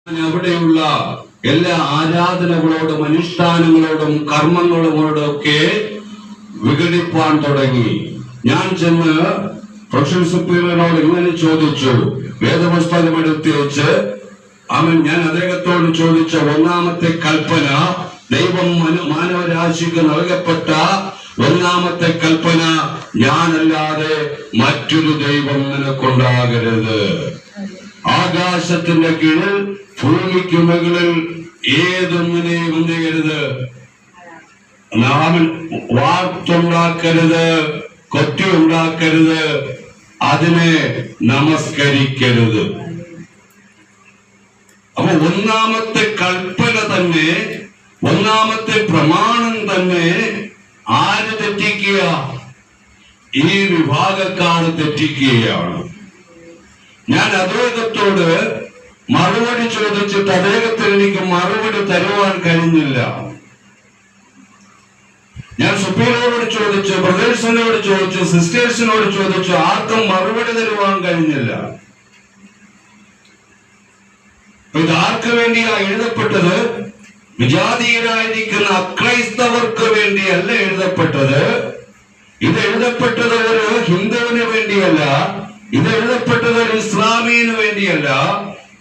അവിടെയുള്ള എല്ലാ ആരാധനകളോടും അനുഷ്ഠാനങ്ങളോടും കർമ്മങ്ങളോടും ഒക്കെ വിഘടിപ്പാൻ തുടങ്ങി. ഞാൻ ചെന്ന് പ്രൊഫസർ സുപ്പീരിയറിനോട് ഇങ്ങനെ ചോദിച്ചു, വേദപുസ്തകം എടുത്ത് വെച്ച് ഞാൻ അദ്ദേഹത്തോട് ചോദിച്ച ഒന്നാമത്തെ കൽപ്പന, ദൈവം മാനവരാശിക്ക് നൽകപ്പെട്ട ഒന്നാമത്തെ കൽപ്പന, ഞാനല്ലാതെ മറ്റൊരു ദൈവം നിനക്കുണ്ടാകരുത്. ആകാശത്തിന്റെ കീഴിൽ ഭൂമിക്ക് മുകളിൽ ഏതൊന്നിനെയും എന്ത് ചെയ്യരുത്, നാം വാർത്തുണ്ടാക്കരുത്, കൊത്തി ഉണ്ടാക്കരുത്, അതിനെ നമസ്കരിക്കരുത്. അപ്പൊ ഒന്നാമത്തെ കൽപ്പന തന്നെ, ഒന്നാമത്തെ പ്രമാണം തന്നെ ആര് തെറ്റിക്കുക? ഈ വിഭാഗക്കാർ തെറ്റിക്കുകയാണ്. ഞാൻ അദ്ദേഹത്തോട് മറുപടി ചോദിച്ചിട്ട് അദ്ദേഹത്തിന് എനിക്ക് മറുപടി തരുവാൻ കഴിഞ്ഞില്ല. ഞാൻ സുപ്പീരിയറോട് ചോദിച്ചു, ബ്രദേഴ്സിനോട് ചോദിച്ചു, സിസ്റ്റേഴ്സിനോട് ചോദിച്ചു, ആർക്കും മറുപടി തരുവാൻ കഴിഞ്ഞില്ല. ഇത് ആർക്ക് വേണ്ടിയാ എഴുതപ്പെട്ടത്? വിജാതീയരായിരിക്കുന്ന അക്രൈസ്തവർക്ക് വേണ്ടിയല്ല എഴുതപ്പെട്ടത്. ഇത് എഴുതപ്പെട്ടത് ഒരു ഹിന്ദുവിന് വേണ്ടിയല്ല, ഇത് എഴുതപ്പെട്ടത് ഒരു ഇസ്ലാമിന് വേണ്ടിയല്ല,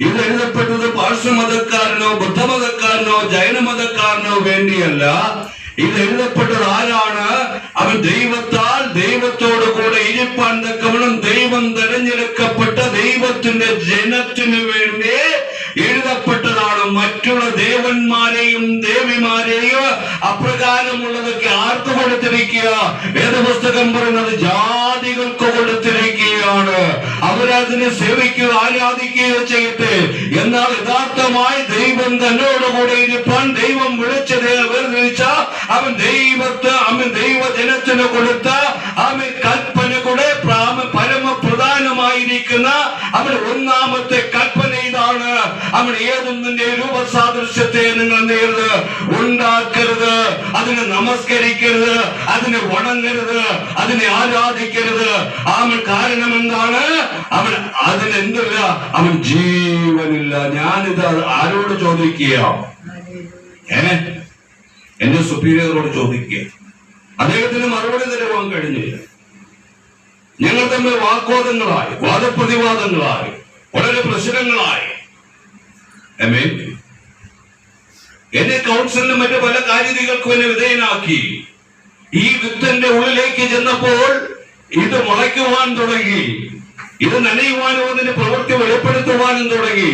ഇത് എഴുതപ്പെട്ടത് പാർശ്വമതക്കാരനോ ബുദ്ധമതക്കാരനോ ജൈനമതക്കാരനോ വേണ്ടിയല്ല. ഇത് എഴുതപ്പെട്ടത് ആരാണ്? അവൻ ദൈവത്താൽ ദൈവത്തോടു കൂടെ ഇരിപ്പാൻ തക്കവണ്ണം ദൈവം തെരഞ്ഞെടുക്കപ്പെട്ട ദൈവത്തിന്റെ ജനത്തിനു വേണ്ടി എഴുതപ്പെട്ടതാണ്. മറ്റുള്ള ദേവന്മാരെയും ദേവിമാരെയും അപ്രകാരമുള്ളതൊക്കെ ആർക്ക് കൊടുത്തിരിക്കുക? വേദപുസ്തകം പറയുന്നത് ജാതികൾക്ക് കൊടുത്തിരിക്കുകയാണ്. അവരതിനെ സേവിക്കുക, ആരാധിക്കുകയോ ചെയ്യട്ടെ. എന്നാൽ യഥാർത്ഥമായി ദൈവം തന്നോടുകൂടെ ഇരിപ്പാൻ ദൈവം വിളിച്ചത് വേർതിരിച്ച അവൻ ദൈവജനത്തിന് കൊടുത്ത അവൻ കൽപ്പന കൂടെ പരമപ്രധാനമായിരിക്കുന്ന അവൻ ഒന്നാമത്തെ കൽപ്പന ഇതാണ്. അവൻ ഏതൊന്നിന്റെ രൂപസാദൃശ്യത്തെ നിങ്ങൾ നേരിട് ഉണ്ടാക്കരുത്, അതിനെ നമസ്കരിക്കരുത്, അതിനെ വണങ്ങരുത്, അതിനെ ആരാധിക്കരുത്. അവൻ കാരണം എന്താണ്? അവൻ അതിനെന്തില്ല, അവൻ ജീവനില്ല. ഞാനിത് ആരോട് ചോദിക്കുക? എന്റെ സുപ്പീരിയറോട് ചോദിക്കുക. അദ്ദേഹത്തിന് മറുപടി തരുവാൻ കഴിഞ്ഞില്ല. ഞങ്ങൾ തമ്മിൽ വാഗ്വാദങ്ങളായി, വാദപ്രതിവാദങ്ങളായി, വളരെ പ്രശ്നങ്ങളായി. എന്നെ കൗൺസിലിനും മറ്റു പല കാര്യങ്ങൾക്കും എന്നെ വിധേയനാക്കി. ഈ വിത്തിന്റെ ഉള്ളിലേക്ക് ചെന്നപ്പോൾ ഇത് മുളയ്ക്കുവാൻ തുടങ്ങി, ഇത് നനയുവാനോ അതിന്റെ പ്രവൃത്തി വെളിപ്പെടുത്തുവാനും തുടങ്ങി.